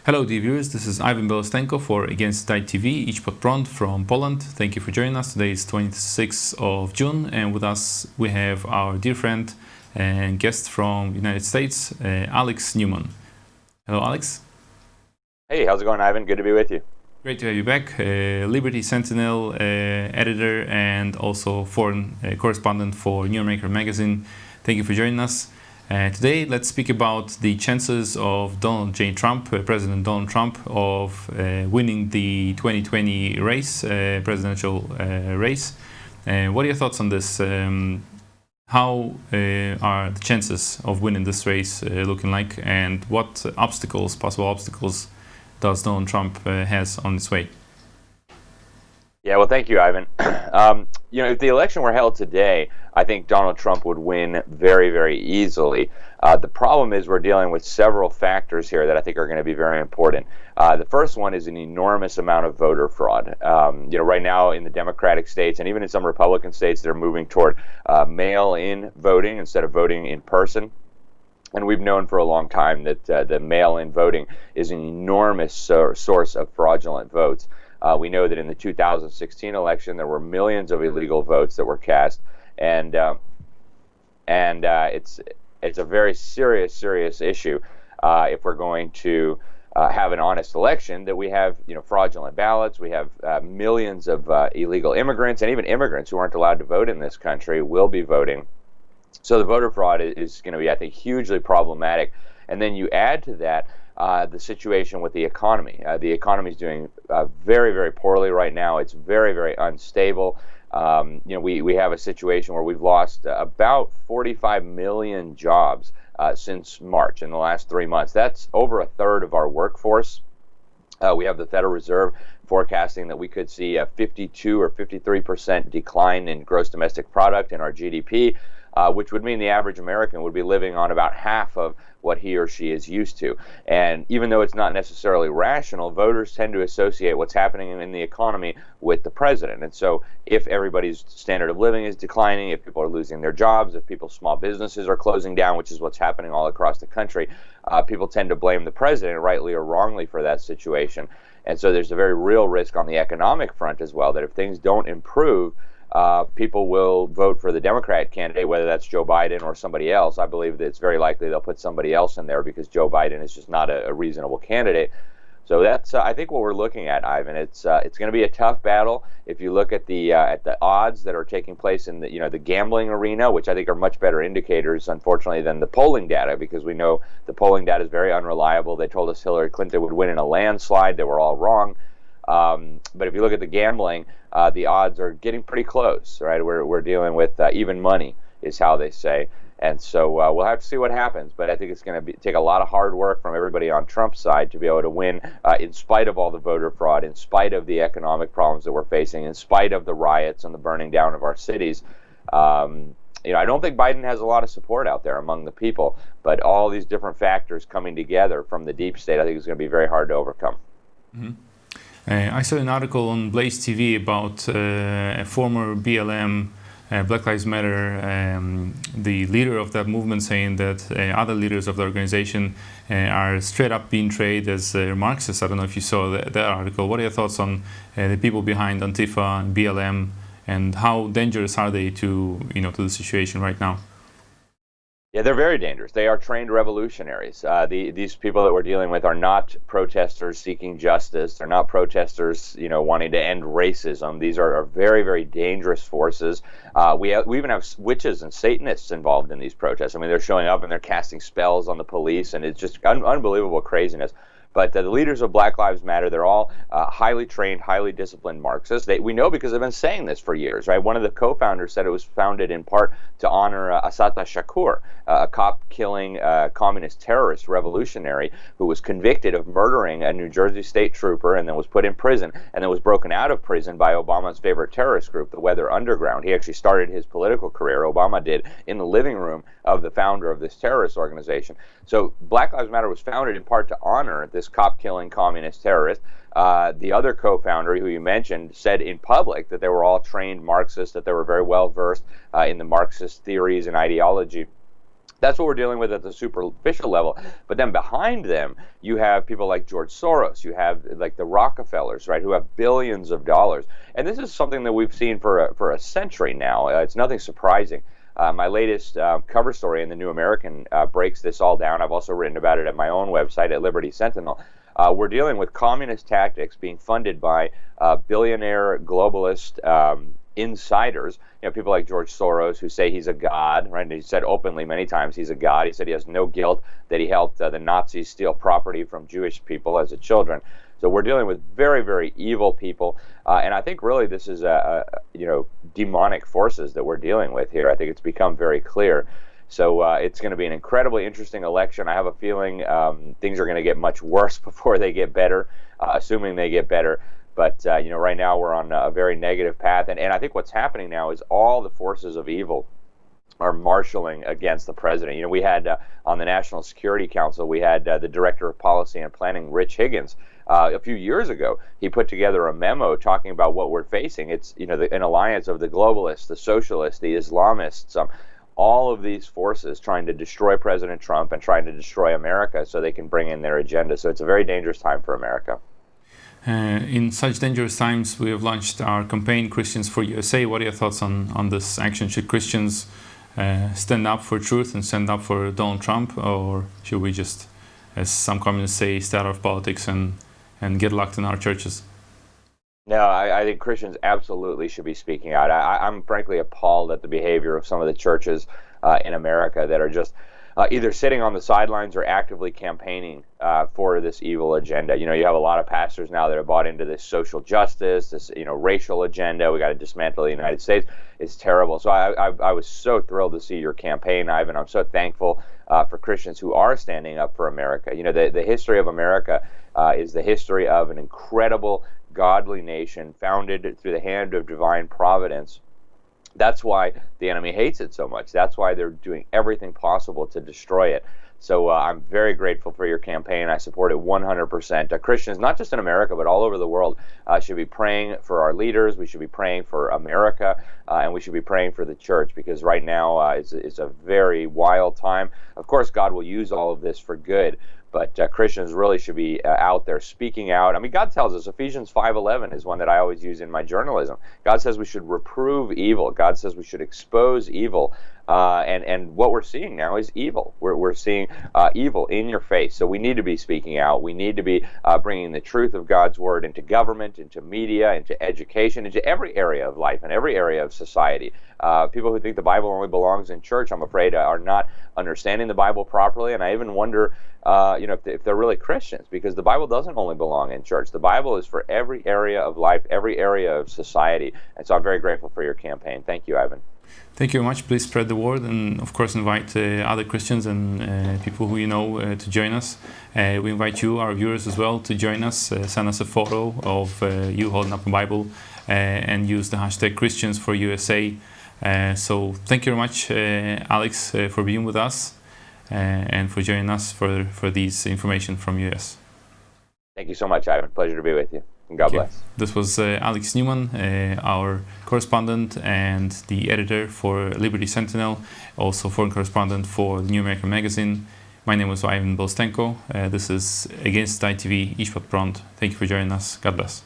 Hello, dear viewers. This is Ivan Belostenko for Against Tide TV, each pod from Poland. Thank you for joining us. Today is 26th of June, and with us we have our dear friend and guest from the United States, Alex Newman. Hello, Alex. Hey, how's it going, Ivan? Good to be with you. Great to have you back. Liberty Sentinel editor and also foreign correspondent for New American Magazine. Thank you for joining us. Today, let's speak about the chances of Donald J. Trump, President Donald Trump, of winning the 2020 race, presidential race. What are your thoughts on this? How are the chances of winning this race looking like, and what possible obstacles, does Donald Trump has on its way? Yeah, well, thank you, Ivan. If the election were held today, I think Donald Trump would win very, very easily. The problem is we're dealing with several factors here that I think are going to be very important. The first one is an enormous amount of voter fraud. Right now in the Democratic states and even in some Republican states, they're moving toward mail-in voting instead of voting in person. And we've known for a long time that the mail-in voting is an enormous source of fraudulent votes. We know that in the 2016 election, there were millions of illegal votes that were cast, and it's a very serious issue if we're going to have an honest election. That we have fraudulent ballots, we have millions of illegal immigrants, and even immigrants who aren't allowed to vote in this country will be voting. So the voter fraud is going to be, I think, hugely problematic. And then you add to that the situation with the economy. The economy is doing very, very poorly right now. It's very, very unstable. We have a situation where we've lost about 45 million jobs since March in the last 3 months. That's over a third of our workforce. We have the Federal Reserve forecasting that we could see a 52 or 53% decline in gross domestic product in our GDP. Which would mean the average American would be living on about half of what he or she is used to. And even though it's not necessarily rational, voters tend to associate what's happening in the economy with the president. And so if everybody's standard of living is declining, if people are losing their jobs, if people's small businesses are closing down, which is what's happening all across the country, people tend to blame the president, rightly or wrongly, for that situation. And so there's a very real risk on the economic front as well, that if things don't improve, people will vote for the Democrat candidate, whether that's Joe Biden or somebody else. I believe that it's very likely they'll put somebody else in there because Joe Biden is just not a reasonable candidate. So that's, I think, what we're looking at, Ivan. It's going to be a tough battle. If you look at the odds that are taking place in the gambling arena, which I think are much better indicators, unfortunately, than the polling data, because we know the polling data is very unreliable. They told us Hillary Clinton would win in a landslide. They were all wrong. But if you look at the gambling, the odds are getting pretty close, right? We're dealing with even money, is how they say. And so we'll have to see what happens. But I think it's going to take a lot of hard work from everybody on Trump's side to be able to win, in spite of all the voter fraud, in spite of the economic problems that we're facing, in spite of the riots and the burning down of our cities. I don't think Biden has a lot of support out there among the people, but all these different factors coming together from the deep state, I think is going to be very hard to overcome. Mm-hmm. I saw an article on Blaze TV about a former BLM, Black Lives Matter, the leader of that movement, saying that other leaders of the organization are straight up being treated as Marxists. I don't know if you saw that article. What are your thoughts on the people behind Antifa and BLM, and how dangerous are they to the situation right now? Yeah, they're very dangerous. They are trained revolutionaries. These people that we're dealing with are not protesters seeking justice. They're not protesters, wanting to end racism. These are very, very dangerous forces. We even have witches and Satanists involved in these protests. I mean, they're showing up and they're casting spells on the police, and it's just unbelievable craziness. But the leaders of Black Lives Matter, they're all highly trained, highly disciplined Marxists. We know because they've been saying this for years, right? One of the co-founders said it was founded in part to honor Assata Shakur, a cop-killing communist terrorist revolutionary who was convicted of murdering a New Jersey state trooper and then was put in prison and then was broken out of prison by Obama's favorite terrorist group, the Weather Underground. He actually started his political career, Obama did, in the living room of the founder of this terrorist organization. So Black Lives Matter was founded in part to honor this cop-killing communist terrorist. The other co-founder, who you mentioned, said in public that they were all trained Marxists, that they were very well versed in the Marxist theories and ideology. That's what we're dealing with at the superficial level. But then behind them, you have people like George Soros. You have like the Rockefellers, right, who have billions of dollars. And this is something that we've seen for a century now. It's nothing surprising. My latest cover story in the New American breaks this all down. I've also written about it at my own website at Liberty Sentinel. We're dealing with communist tactics being funded by billionaire globalist insiders, people like George Soros, who say he's a god, right? And he said openly many times he's a god. He said he has no guilt that he helped the Nazis steal property from Jewish people as a children. So we're dealing with very, very evil people, and I think really this is demonic forces that we're dealing with here. I think it's become very clear. So it's going to be an incredibly interesting election. I have a feeling things are going to get much worse before they get better, assuming they get better. But right now we're on a very negative path, and I think what's happening now is all the forces of evil are marshaling against the president. We had on the National Security Council, we had the Director of Policy and Planning, Rich Higgins. A few years ago, he put together a memo talking about what we're facing. It's an alliance of the globalists, the socialists, the Islamists, all of these forces trying to destroy President Trump and trying to destroy America so they can bring in their agenda. So it's a very dangerous time for America. In such dangerous times, we have launched our campaign, Christians for USA. What are your thoughts on this action? Should Christians stand up for truth and stand up for Donald Trump, or should we just, as some communists say, stay out of politics and get locked in our churches? No, I think Christians absolutely should be speaking out. I'm frankly appalled at the behavior of some of the churches in America that are just either sitting on the sidelines or actively campaigning for this evil agenda. You have a lot of pastors now that have bought into this social justice, this racial agenda. We got to dismantle the United States. It's terrible. So I was so thrilled to see your campaign, Ivan. I'm so thankful for Christians who are standing up for America. The history of America is the history of an incredible, godly nation founded through the hand of divine providence. That's why the enemy hates it so much. That's why they're doing everything possible to destroy it. So I'm very grateful for your campaign. I support it 100%. Christians, not just in America, but all over the world, should be praying for our leaders. We should be praying for America, and we should be praying for the church, because right now it's a very wild time. Of course, God will use all of this for good, but Christians really should be out there speaking out. I mean, God tells us, Ephesians 5:11 is one that I always use in my journalism. God says we should reprove evil. God says we should expose evil. And what we're seeing now is evil. We're seeing evil in your face. So we need to be speaking out. We need to be bringing the truth of God's word into government, into media, into education, into every area of life and every area of society. People who think the Bible only belongs in church, I'm afraid, are not understanding the Bible properly. And I even wonder, if they're really Christians, because the Bible doesn't only belong in church. The Bible is for every area of life, every area of society. And so I'm very grateful for your campaign. Thank you, Ivan. Thank you very much. Please spread the word, and of course invite other Christians and people who you know to join us. We invite you, our viewers, as well to join us. Send us a photo of you holding up a Bible and use the hashtag Christians for USA. So thank you very much, Alex, for being with us and for joining us for this information from US. Thank you so much, Ivan. Pleasure to be with you. And God bless. This was Alex Newman, our correspondent and the editor for Liberty Sentinel, also foreign correspondent for New American Magazine. My name was Ivan Bolstenko. This is Against ITV, Ishpat Prompt. Thank you for joining us. God bless.